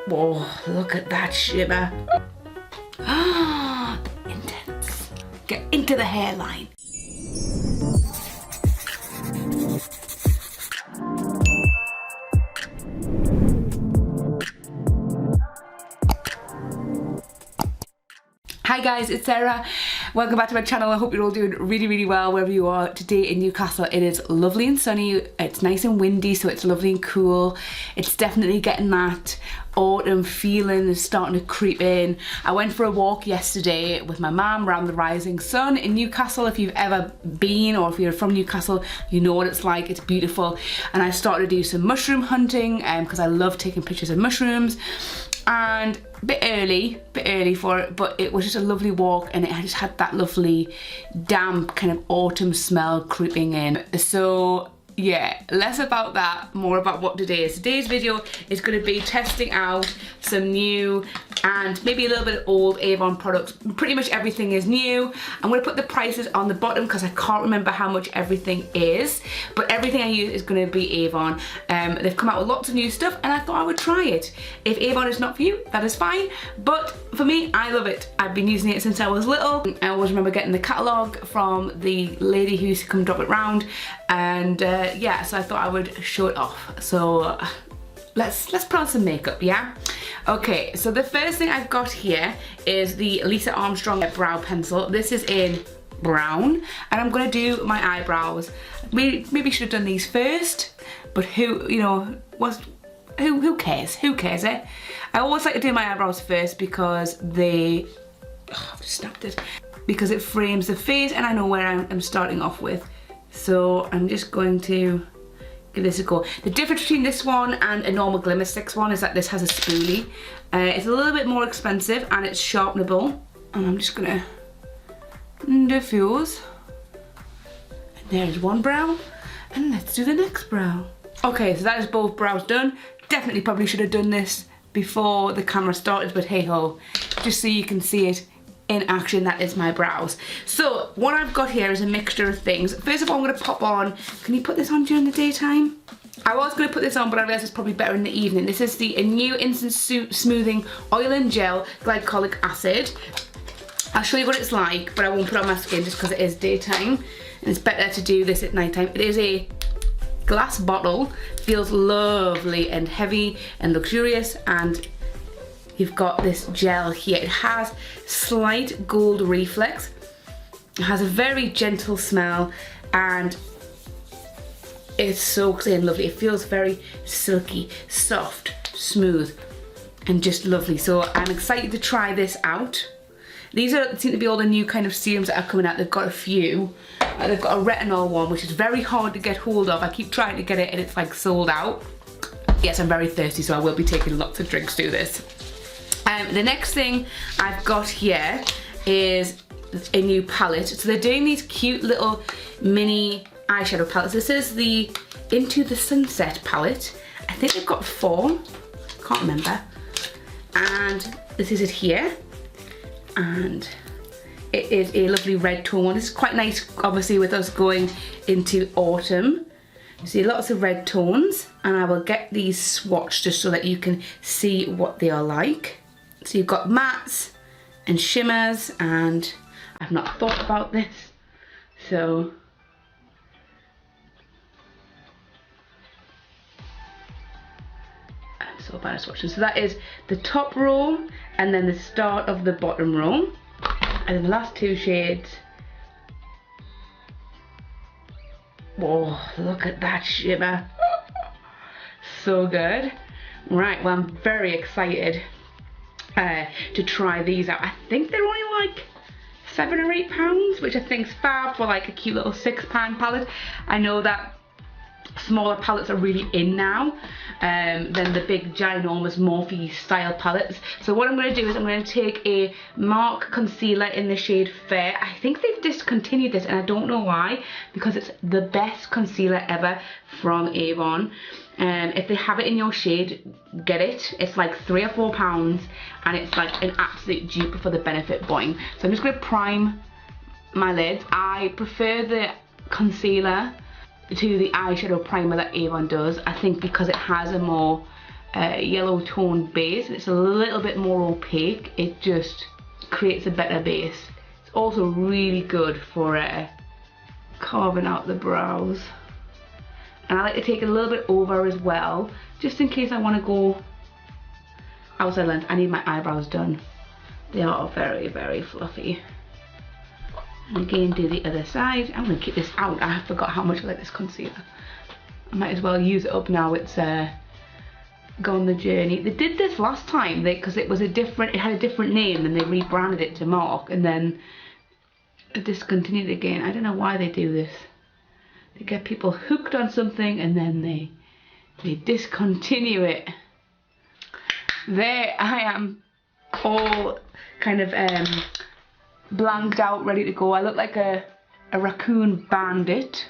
Whoa, look at that shimmer. Ah, intense. Get into the hairline. Hi guys, it's Sarah. Welcome back to my channel. I hope you're all doing really well wherever you are today in Newcastle. It is lovely and sunny. It's nice and windy, so it's lovely and cool. It's definitely getting that autumn feeling is starting to creep in. I went for a walk yesterday with my mum around the rising sun in Newcastle. If you've ever been or if you're from Newcastle, you know what it's like. It's beautiful. And I started to do some mushroom hunting because I love taking pictures of mushrooms. And a bit early for it, but it was just a lovely walk, and it just had that lovely damp kind of autumn smell creeping in. So yeah, less about that, more about what today is. Today's video is going to be testing out some new and maybe a little bit of old Avon products. Pretty much everything is new. I'm going to put the prices on the bottom because I can't remember how much everything is, but everything I use is going to be Avon. They've come out with lots of new stuff and I thought I would try it. If Avon is not for you, that is fine, but for me, I love it. I've been using it since I was little. I always remember getting the catalogue from the lady who used to come drop it round, and yeah, so I thought I would show it off. So let's put on some makeup, yeah? Okay, so the first thing I've got here is the Lisa Armstrong brow pencil. This is in brown, and I'm gonna do my eyebrows. Maybe should have done these first, but who cares? Who cares, eh? I always like to do my eyebrows first because they, I've just snapped it, because it frames the face and I know where I'm starting off with. So I'm just going to give this a go. The difference between this one and a normal Glimmer Sticks one is that this has a spoolie. It's a little bit more expensive and it's sharpenable. And I'm just gonna diffuse. And there's one brow. And let's do the next brow. Okay, so that is both brows done. Definitely probably should have done this before the camera started, but hey ho, just so you can see it in action. That is my brows. So what I've got here is a mixture of things. First of all, I'm going to pop on, can you put this on during the daytime? I was going to put this on, but I realised it's probably better in the evening. This is the new Instant Smoothing Oil and Gel Glycolic Acid. I'll show you what it's like, but I won't put it on my skin just because it is daytime, and it's better to do this at night time. It is a glass bottle, feels lovely and heavy and luxurious, and you've got this gel here. It has slight gold reflex. It has a very gentle smell and it soaks in lovely. It feels very silky, soft, smooth, and just lovely. So I'm excited to try this out. These seem to be all the new kind of serums that are coming out. They've got a few. They've got a retinol one, which is very hard to get hold of. I keep trying to get it and it's like sold out. Yes, I'm very thirsty, so I will be taking lots of drinks to do this. The next thing I've got here is a new palette. So they're doing these cute little mini eyeshadow palettes. This is the Into the Sunset palette. I think they've got 4, can't remember. And this is it here. And it is a lovely red tone one. This is quite nice, obviously, with us going into autumn. You see lots of red tones, and I will get these swatched just so that you can see what they are like. So you've got mattes and shimmers, and I've not thought about this, so I'm so bad at swatching. So that is the top row and then the start of the bottom row, and then the last 2 shades. Whoa, look at that shimmer. So good. Right, well, I'm very excited to try these out. I think they're only like £7 or £8, which I think is fab for like a cute little £6 palette. I know that smaller palettes are really in now than the big ginormous Morphe style palettes. So what I'm going to do is I'm going to take a MAC concealer in the shade Fair. I think they've discontinued this and I don't know why, because it's the best concealer ever from Avon. If they have it in your shade, get it. It's like £3 or £4 and it's like an absolute dupe for the Benefit Boing. So I'm just going to prime my lids. I prefer the concealer to the eyeshadow primer that Avon does, I think, because it has a more yellow tone base. It's a little bit more opaque. It just creates a better base. It's also really good for carving out the brows. And I like to take it a little bit over as well, just in case I want to go outside length. I need my eyebrows done. They are very, very fluffy. And again, do the other side. I'm going to keep this out. I forgot how much I like this concealer. I might as well use it up now. It's gone the journey. They did this last time because it was it had a different name, and they rebranded it to Mark, and then it discontinued again. I don't know why they do this. They get people hooked on something and then they discontinue it. There I am, all kind of blanked out, ready to go. I look like a raccoon bandit,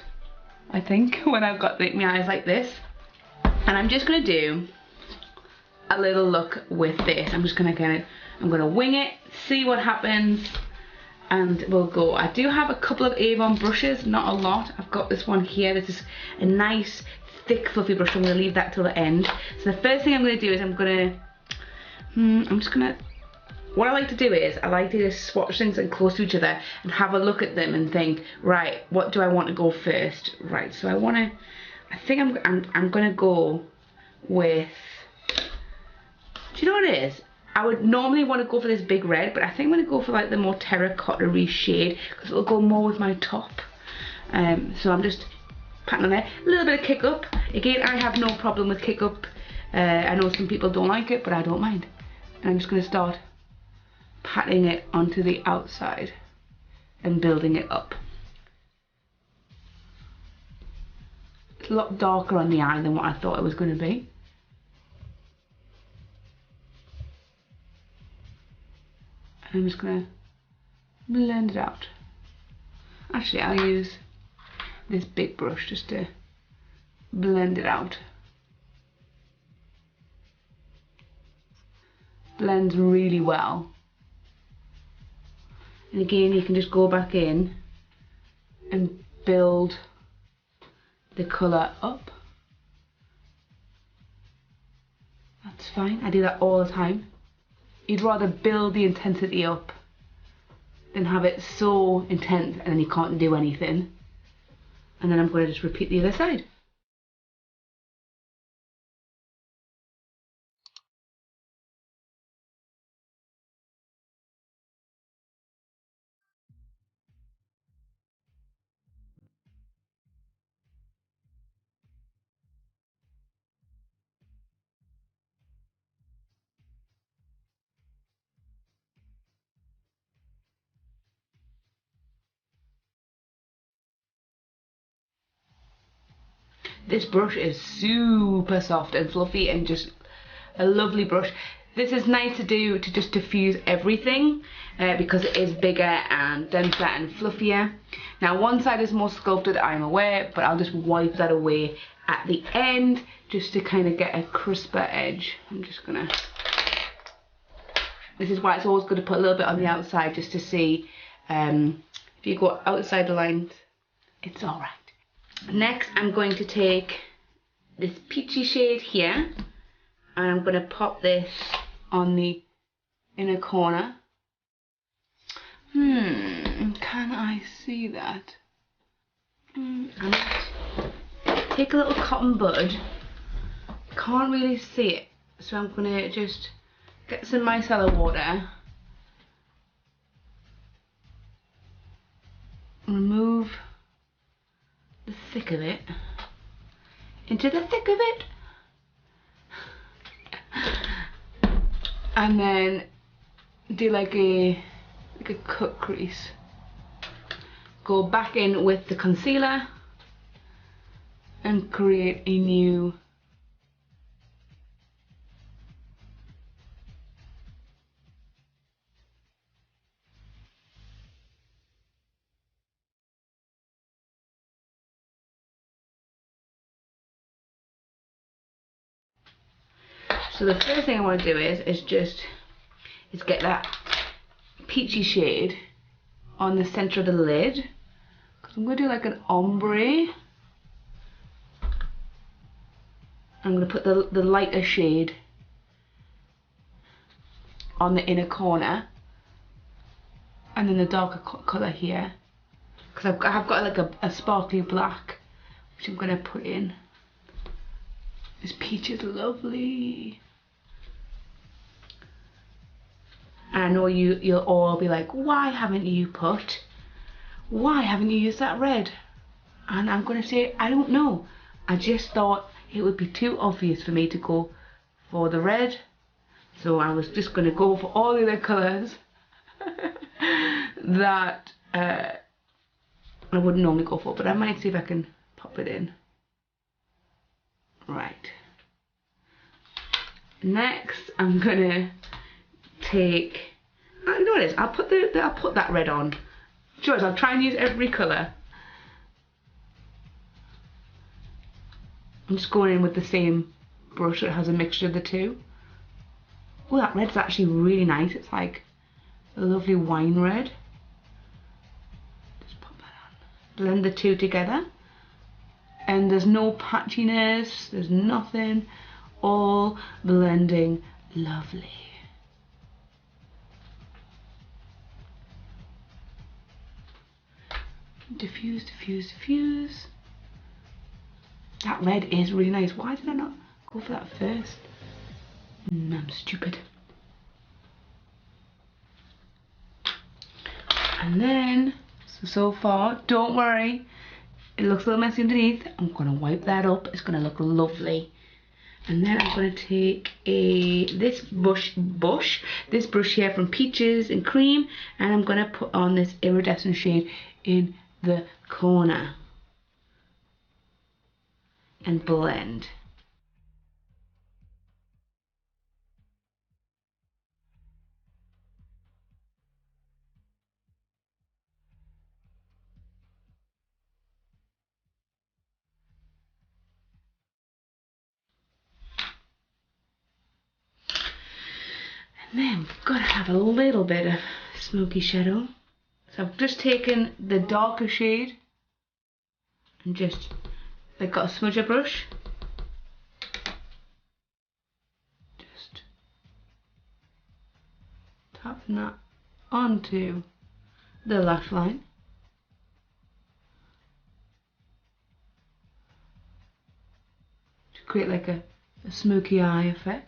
I think, when I've got my eyes like this. And I'm just gonna do a little look with this. I'm gonna wing it, see what happens, and we'll go. I do have a couple of Avon brushes, not a lot. I've got this one here. This is a nice thick fluffy brush. I'm gonna leave that till the end. So the first thing I'm gonna do is what I like to do is I like to just swatch things in close to each other and have a look at them and think, right, what do I want to go first? Right, so I think I'm gonna go with, do you know what it is? I would normally want to go for this big red, but I think I'm going to go for like the more terracotta-y shade because it'll go more with my top. So I'm just patting on there. A little bit of kick up. Again, I have no problem with kick up. I know some people don't like it, but I don't mind. And I'm just going to start patting it onto the outside and building it up. It's a lot darker on the eye than what I thought it was going to be. I'm just going to blend it out. Actually, I'll use this big brush just to blend it out. Blends really well. And again, you can just go back in and build the colour up. That's fine. I do that all the time. You'd rather build the intensity up than have it so intense and then you can't do anything. And then I'm going to just repeat the other side. This brush is super soft and fluffy and just a lovely brush. This is nice to do to just diffuse everything because it is bigger and denser and fluffier. Now one side is more sculpted, I'm aware, but I'll just wipe that away at the end just to kind of get a crisper edge. I'm just gonna, this is why it's always good to put a little bit on the outside just to see if you go outside the lines, it's alright. Next, I'm going to take this peachy shade here and I'm going to pop this on the inner corner. Can I see that? I'm going to take a little cotton bud. Can't really see it, so I'm going to just get some micellar water. Remove the thick of it into the thick of it, and then do like a cut crease. Go back in with the concealer and create a new So the first thing I want to do is get that peachy shade on the center of the lid, because I'm going to do like an ombre, and I'm going to put the lighter shade on the inner corner, and then the darker colour here, because I've got like a sparkly black, which I'm going to put in. This peach is lovely. And I know you'll all be like, why haven't you used that red? And I'm going to say, I don't know. I just thought it would be too obvious for me to go for the red. So I was just going to go for all the other colours that I wouldn't normally go for. But I might see if I can pop it in. Right. Next, I'm going to take... You know what it is? I'll put that red on. Sure, I'll try and use every colour. I'm just going in with the same brush that has a mixture of the two. Oh, that red's actually really nice. It's like a lovely wine red. Just pop that on. Blend the two together. And there's no patchiness, there's nothing. All blending lovely. Diffuse, diffuse, diffuse. That red is really nice. Why did I not go for that first? I'm stupid. And then, so far, don't worry, it looks a little messy underneath. I'm going to wipe that up. It's going to look lovely. And then I'm going to take this brush here from Peaches and Cream, and I'm going to put on this iridescent shade in the corner and blend. And then we've got to have a little bit of smoky shadow. So I've just taken the darker shade and just like got a smudger brush. Just tapping that onto the lash line. To create like a smoky eye effect.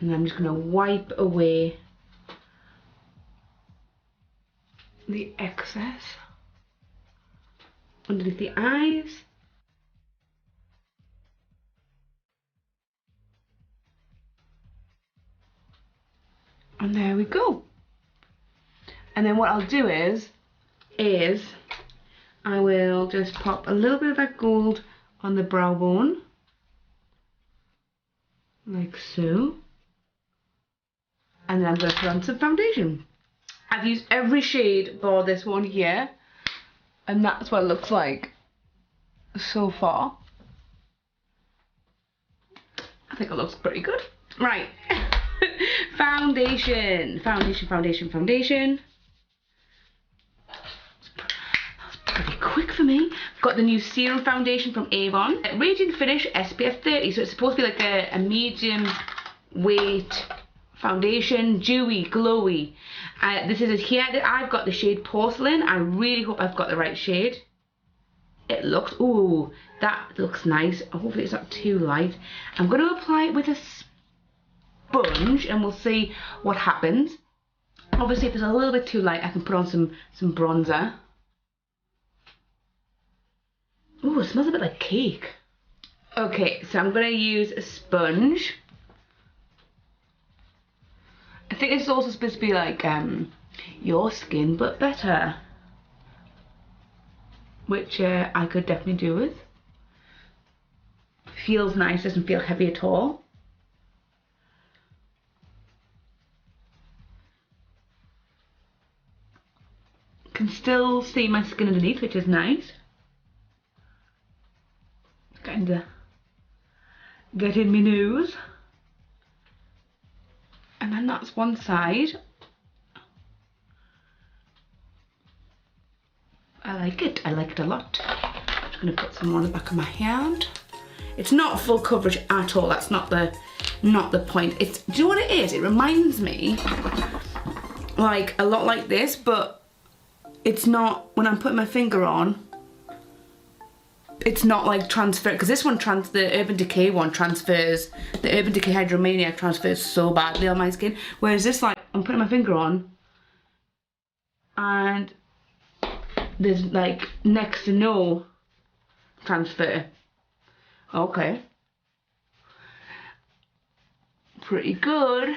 And I'm just going to wipe away the excess underneath the eyes. And there we go. And then what I'll do is I will just pop a little bit of that gold on the brow bone, like so. And then I'm going to put on some foundation. I've used every shade for this one here, and that's what it looks like so far. I think it looks pretty good. Right. Foundation. Foundation, foundation, foundation. That was pretty quick for me. I've got the new Serum Foundation from Avon. Radiant Finish SPF 30, so it's supposed to be like a medium weight foundation, dewy, glowy. This is it here. I've got the shade Porcelain. I really hope I've got the right shade. It looks, ooh, that looks nice. Hopefully it's not too light. I'm going to apply it with a sponge and we'll see what happens. Obviously if it's a little bit too light I can put on some bronzer. Ooh, it smells a bit like cake. Okay, so I'm going to use a sponge. I think this is also supposed to be like your skin but better, which I could definitely do with. Feels nice, doesn't feel heavy at all. Can still see my skin underneath, which is nice. Getting get in my nose. And then that's one side. I like it a lot. I'm just gonna put some more on the back of my hand. It's not full coverage at all, that's not the point. It's, do you know what it is? It reminds me like a lot like this, but it's not, when I'm putting my finger on, it's not like transfer, because this one, the Urban Decay one transfers, the Urban Decay Hydromaniac transfers so badly on my skin, whereas this, like, I'm putting my finger on and there's like next to no transfer. Okay. Pretty good.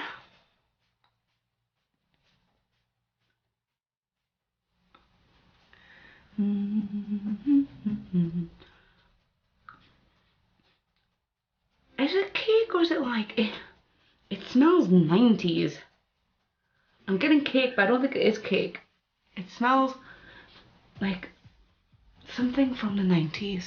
Is it cake or is it like, it smells 90s. I'm getting cake, but I don't think it is cake. It smells like something from the 90s.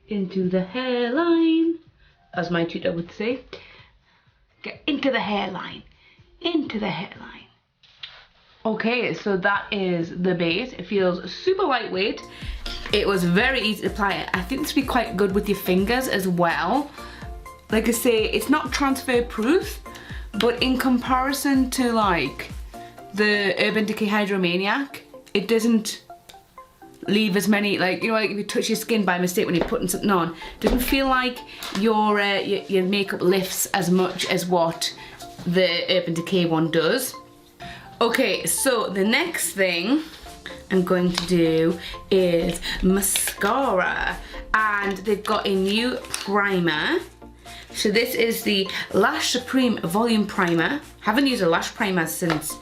Into the hairline, as my tutor would say. Get into the hairline, into the hairline. Okay, so that is the base. It feels super lightweight. It was very easy to apply. I think this would be quite good with your fingers as well. Like I say, it's not transfer proof, but in comparison to like the Urban Decay Hydromaniac, it doesn't leave as many, like, you know, like if you touch your skin by mistake when you're putting something on, it doesn't feel like your makeup lifts as much as what the Urban Decay one does. Okay, so the next thing I'm going to do is mascara, and they've got a new primer. So this is the Lash Supreme Volume Primer. Haven't used a lash primer since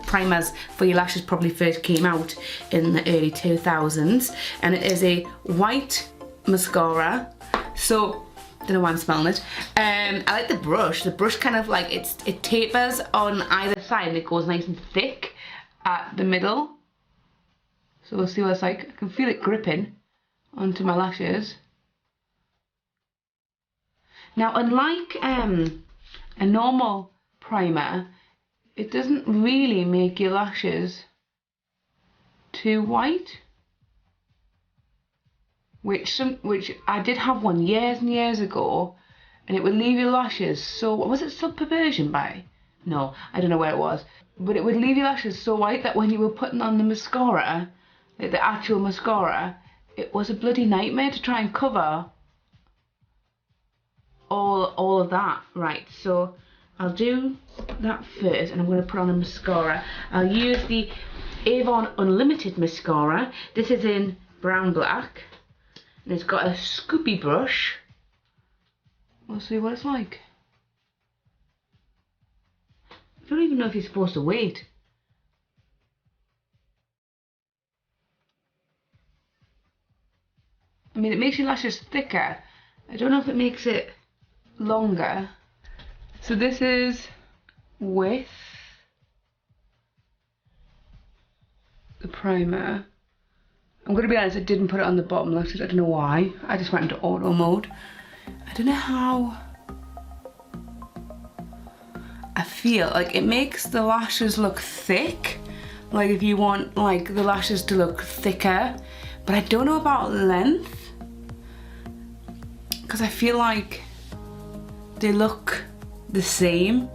primers for your lashes probably first came out in the early 2000s, and it is a white mascara. So don't know why I'm smelling it. I like the brush. The brush kind of like it tapers on either side and it goes nice and thick at the middle. So we'll see what it's like. I can feel it gripping onto my lashes. Now, unlike a normal primer, it doesn't really make your lashes too white. Which I did have one years and years ago, and it would leave your lashes so, was it Subperversion by? No, I don't know where it was. But it would leave your lashes so white that when you were putting on the mascara, like the actual mascara, it was a bloody nightmare to try and cover all of that. Right, so I'll do that first, and I'm going to put on a mascara. I'll use the Avon Unlimited mascara. This is in brown black, and it's got a scoopy brush. We'll see what it's like. I don't even know if you're supposed to wait. I mean, it makes your lashes thicker. I don't know if it makes it longer. So this is with the primer. I'm going to be honest, I didn't put it on the bottom lashes. I don't know why. I just went into auto mode. I don't know how I feel. Like, it makes the lashes look thick. Like if you want like the lashes to look thicker. But I don't know about length. Because I feel like they look the same,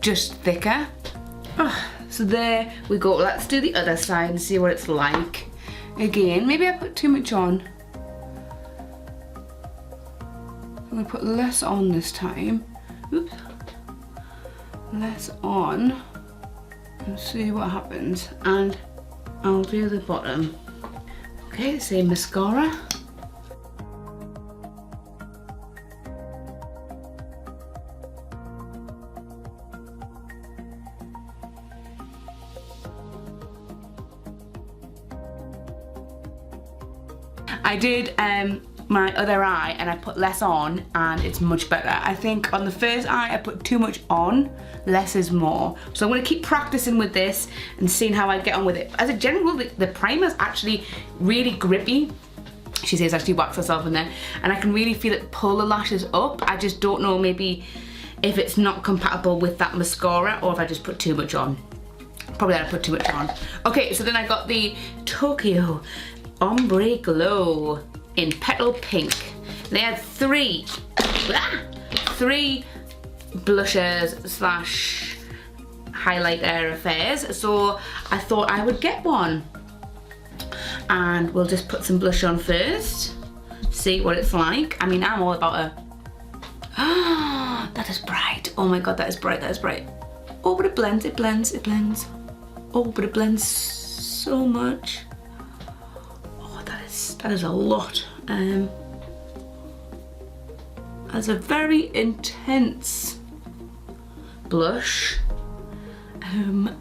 just thicker. So there we go. Let's do the other side and see what it's like. Again, maybe I put too much on. I'm gonna put less on this time. Oops. Less on and see what happens. And I'll do the bottom. Okay, same mascara. I did my other eye and I put less on and it's much better. I think on the first eye I put too much on, less is more. So I'm going to keep practicing with this and seeing how I get on with it. As a general rule, the primer's actually really grippy. She says actually wax herself in there and I can really feel it pull the lashes up. I just don't know maybe if it's not compatible with that mascara or if I just put too much on. Probably I put too much on. Okay, so then I got the Tokyo Ombre Glow in Petal Pink. They had three blushers slash highlighter affairs, so I thought I would get one. And we'll just put some blush on first, see what it's like. I mean, I'm all about a... Ah, that is bright. Oh my god, that is bright, that is bright. Oh, but it blends, it blends, it blends. Oh, but it blends so much. Oh, that is a lot. That's a very intense blush.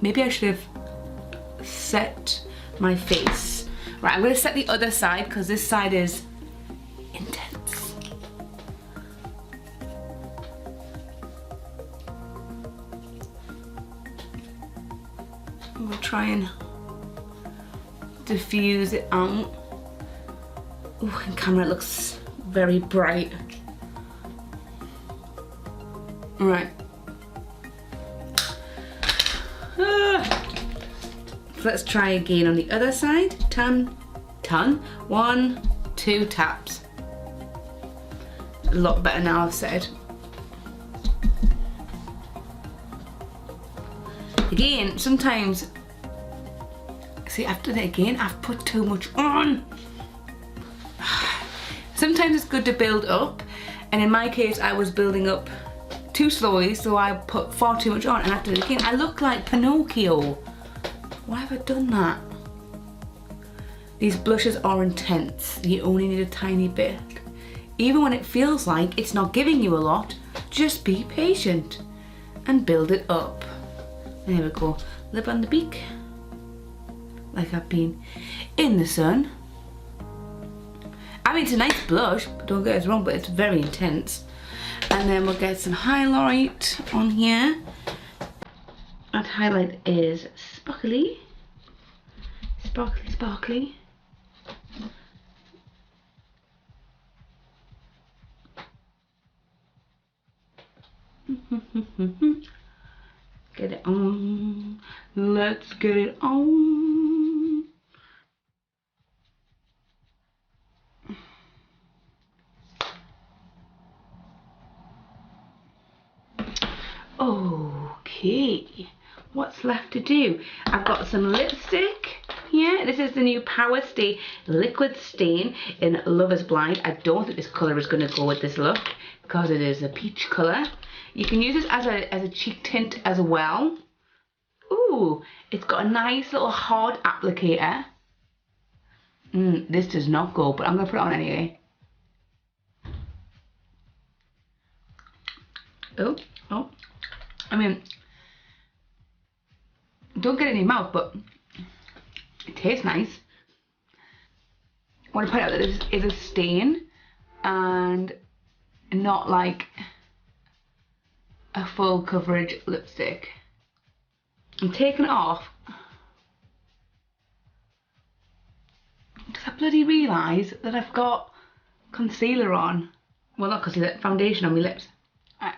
Maybe I should have set my face. Right, I'm gonna set the other side because this side is intense. I'm gonna try and diffuse it out. Ooh, in camera it looks very bright. Right. Let's try again on the other side. 1, 2 taps. A lot better now, I've said. Again, sometimes, see, I've done it again, I've put too much on. Sometimes it's good to build up, and in my case, I was building up too slowly, so I put far too much on, and after it again, I look like Pinocchio. Why have I done that? These blushes are intense. You only need a tiny bit. Even when it feels like it's not giving you a lot, just be patient and build it up. There we go. Lip on the beak. Like I've been in the sun. I mean, it's a nice blush, don't get us wrong, but it's very intense. And then we'll get some highlight on here. That highlight is sparkly. Sparkly, sparkly. Get it on. Let's get it on. Okay, what's left to do? I've got some lipstick here. This is the new Power Stay Liquid Stain in Lover's Blind. I don't think this colour is going to go with this look because it is a peach colour. You can use this as a cheek tint as well. Ooh, it's got a nice little hard applicator. This does not go, but I'm going to put it on anyway. Oh. I mean, don't get it in your mouth, but it tastes nice. I want to point out that this is a stain and not like a full coverage lipstick. I'm taking it off because I bloody realise that I've got concealer on. Well, not concealer, foundation on my lips. Right.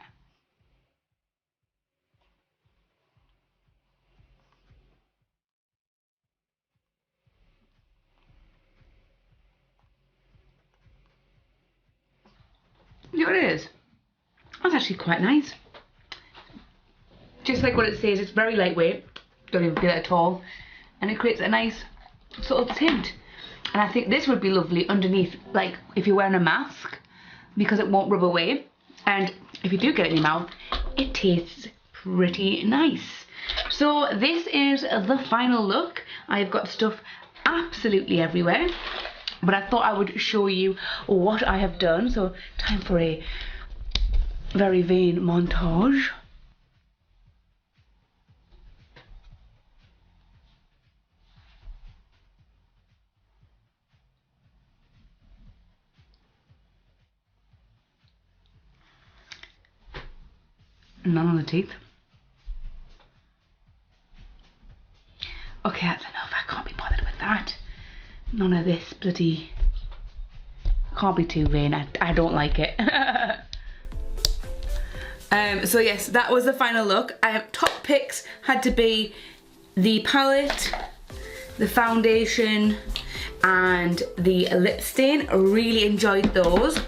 See what it is? That's actually quite nice. Just like what it says, it's very lightweight. Don't even feel it at all. And it creates a nice sort of tint. And I think this would be lovely underneath, like if you're wearing a mask, because it won't rub away. And if you do get it in your mouth, it tastes pretty nice. So this is the final look. I've got stuff absolutely everywhere, but I thought I would show you what I have done. So time for a very vain montage. None on the teeth. Okay, that's enough. I can't be bothered with that. None of this bloody... Can't be too vain. I don't like it. So yes, that was the final look. Top picks had to be the palette, the foundation, and the lip stain. I really enjoyed those.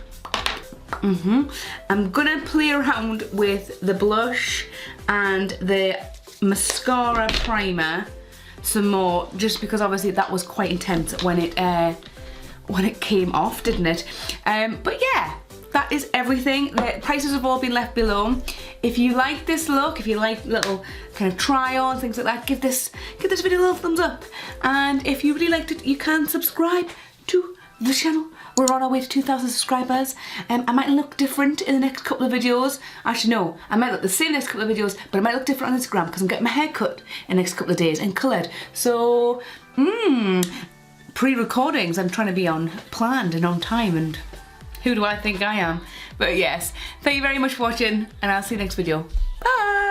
I'm gonna play around with the blush and the mascara primer some more, just because obviously that was quite intense when it came off, didn't it? But yeah, that is everything. The prices have all been left below. If you like this look, if you like little kind of try-on, things like that, give this video a little thumbs up. And if you really liked it, you can subscribe to the channel. We're on our way to 2,000 subscribers. I might look different in the next couple of videos. Actually, no, I might look the same next couple of videos, but I might look different on Instagram because I'm getting my hair cut in the next couple of days and coloured. So, pre-recordings, I'm trying to be on planned and on time, and who do I think I am? But yes, thank you very much for watching, and I'll see you next video. Bye!